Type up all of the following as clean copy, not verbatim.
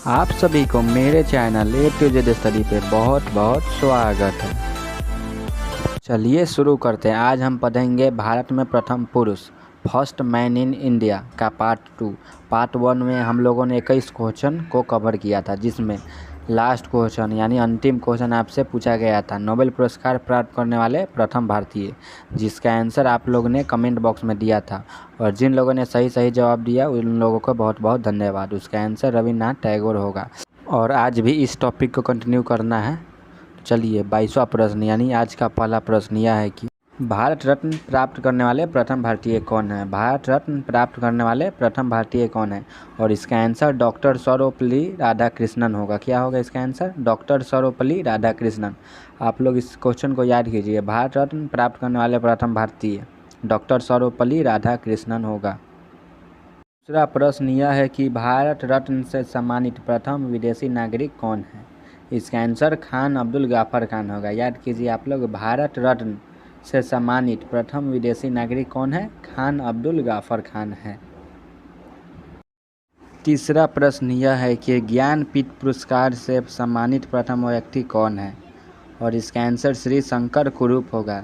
आप सभी को मेरे channel A to Z study पे बहुत बहुत स्वागत है। चलिए शुरू करते हैं। आज हम पढ़ेंगे भारत में प्रथम पुरुष फर्स्ट मैन इन इंडिया का पार्ट 2। पार्ट 1 में हम लोगों ने 21 क्वेश्चन को कवर किया था, जिसमें लास्ट क्वेश्चन यानी अंतिम क्वेश्चन आपसे पूछा गया था, नोबेल पुरस्कार प्राप्त करने वाले प्रथम भारतीय, जिसका आंसर आप लोगों ने कमेंट बॉक्स में दिया था। और जिन लोगों ने सही जवाब दिया उन लोगों को बहुत बहुत धन्यवाद। उसका आंसर रविन्द्रनाथ टैगोर होगा। और आज भी इस टॉपिक को कंटिन्यू करना है। चलिए 22वां प्रश्न यानी आज का पहला प्रश्न यह है कि भारत रत्न प्राप्त करने वाले प्रथम भारतीय कौन है। भारत रत्न प्राप्त करने वाले प्रथम भारतीय कौन है। और इसका आंसर डॉक्टर सर्वपल्ली राधाकृष्णन होगा। क्या होगा इसका आंसर? डॉक्टर सर्वपल्ली राधाकृष्णन। आप लोग इस क्वेश्चन को याद कीजिए। भारत रत्न प्राप्त करने वाले प्रथम भारतीय डॉक्टर सर्वपल्ली राधाकृष्णन होगा। दूसरा प्रश्न यह है कि भारत रत्न से सम्मानित प्रथम विदेशी नागरिक कौन है। इसका आंसर खान अब्दुल गफ्फार खान होगा। याद कीजिए आप लोग, भारत रत्न से सम्मानित प्रथम विदेशी नागरिक कौन है? खान अब्दुल गफ्फार खान है। तीसरा प्रश्न यह है कि ज्ञानपीठ पुरस्कार से सम्मानित प्रथम व्यक्ति कौन है। और इसका आंसर श्री शंकर कुरूप होगा।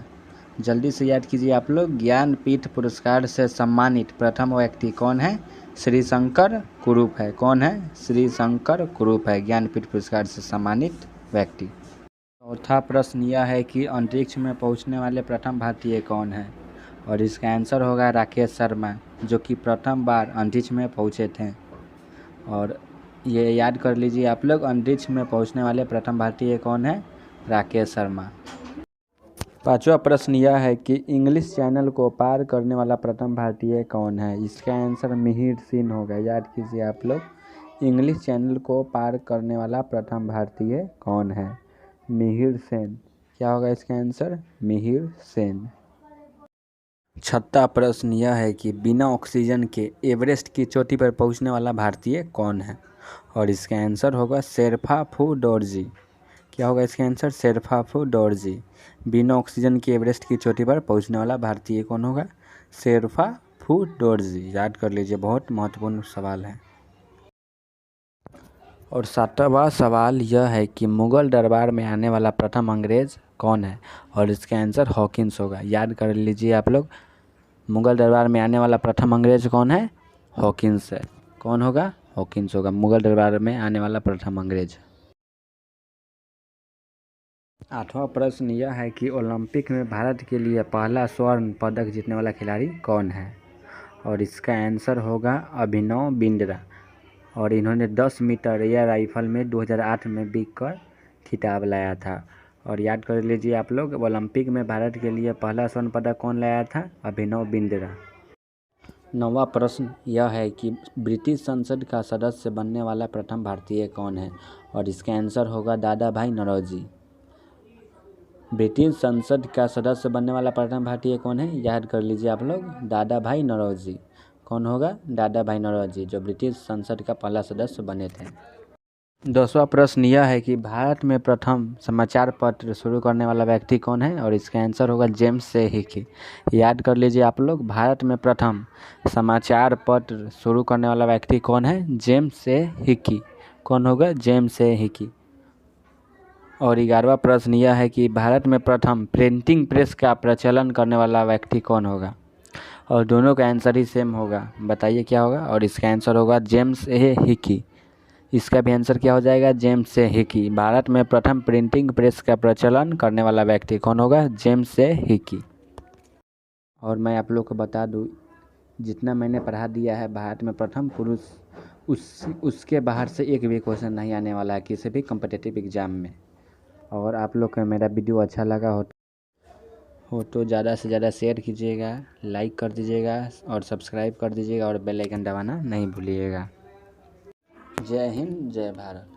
जल्दी से याद कीजिए आप लोग, ज्ञानपीठ पुरस्कार से सम्मानित प्रथम व्यक्ति कौन है? श्री शंकर कुरूप है। कौन है? श्री शंकर कुरूप है ज्ञानपीठ पुरस्कार से सम्मानित व्यक्ति। चौथा प्रश्न यह है कि अंतरिक्ष में पहुंचने वाले प्रथम भारतीय कौन है। और इसका आंसर होगा राकेश शर्मा, जो कि प्रथम बार अंतरिक्ष में पहुंचे थे। और ये याद कर लीजिए आप लोग, अंतरिक्ष में पहुंचने वाले प्रथम भारतीय कौन है? राकेश शर्मा। पांचवा प्रश्न यह है कि इंग्लिश चैनल को पार करने वाला प्रथम भारतीय कौन है। इसका आंसर मिहिर सेन होगा। याद कीजिए आप लोग, इंग्लिश चैनल को पार करने वाला प्रथम भारतीय कौन है? मिहिर सेन। क्या होगा इसका आंसर? मिहिर सेन। छठा प्रश्न यह है कि बिना ऑक्सीजन के एवरेस्ट की चोटी पर पहुंचने वाला भारतीय कौन है। और इसका आंसर होगा शेरफाफू डोरजी। क्या होगा इसका आंसर? शेरफाफू डोरजी। बिना ऑक्सीजन के एवरेस्ट की चोटी पर पहुंचने वाला भारतीय कौन होगा? शेरफाफू डोरजी। याद कर लीजिए, बहुत महत्वपूर्ण सवाल है। और सातवां सवाल यह है कि मुगल दरबार में आने वाला प्रथम अंग्रेज कौन है। और इसका आंसर हॉकिंस होगा। याद कर लीजिए आप लोग, मुगल दरबार में आने वाला प्रथम अंग्रेज कौन है? हॉकिंस है। कौन होगा? हॉकिंस होगा मुगल दरबार में आने वाला प्रथम अंग्रेज। आठवां प्रश्न यह है कि ओलंपिक में भारत के लिए पहला स्वर्ण पदक जीतने वाला खिलाड़ी कौन है। और इसका आंसर होगा अभिनव बिंद्रा। और इन्होंने 10 मीटर एयर राइफल में 2008 में जीतकर खिताब लाया था। और याद कर लीजिए आप लोग, ओलंपिक में भारत के लिए पहला स्वर्ण पदक कौन लाया था? अभिनव बिंद्रा। नौवां प्रश्न यह है कि ब्रिटिश संसद का सदस्य बनने वाला प्रथम भारतीय कौन है। और इसका आंसर होगा दादा भाई नौरोजी। ब्रिटिश संसद का सदस्य बनने वाला प्रथम भारतीय कौन है? याद कर लीजिए आप लोग, दादा भाई नौरोजी। कौन होगा? दादा भाई नौरोजी, जो ब्रिटिश संसद का पहला सदस्य बने थे। 10वां प्रश्न यह है कि भारत में प्रथम समाचार पत्र शुरू करने वाला व्यक्ति कौन है। और इसका आंसर होगा जेम्स से हिकी। याद कर लीजिए आप लोग, भारत में प्रथम समाचार पत्र शुरू करने वाला व्यक्ति कौन है? जेम्स से हिकी। कौन होगा? जेम्स से हिकी। और 11वां प्रश्न यह है कि भारत में प्रथम प्रिंटिंग प्रेस का प्रचलन करने वाला व्यक्ति कौन होगा। और दोनों का आंसर ही सेम होगा। बताइए क्या होगा? और इसका आंसर होगा जेम्स ए हिकी। इसका भी आंसर क्या हो जाएगा? जेम्स से हिकी। भारत में प्रथम प्रिंटिंग प्रेस का प्रचलन करने वाला व्यक्ति कौन होगा? जेम्स से हिकी। और मैं आप लोग को बता दूं, जितना मैंने पढ़ा दिया है भारत में प्रथम पुरुष, उसके बाहर से एक भी क्वेश्चन नहीं आने वाला है किसी भी कॉम्पिटिटिव एग्जाम में। और आप लोग का मेरा वीडियो अच्छा लगा हो तो ज़्यादा से ज़्यादा शेयर कीजिएगा, लाइक कर दीजिएगा और सब्सक्राइब कर दीजिएगा और बेल आइकन दबाना नहीं भूलिएगा। जय हिंद, जय भारत।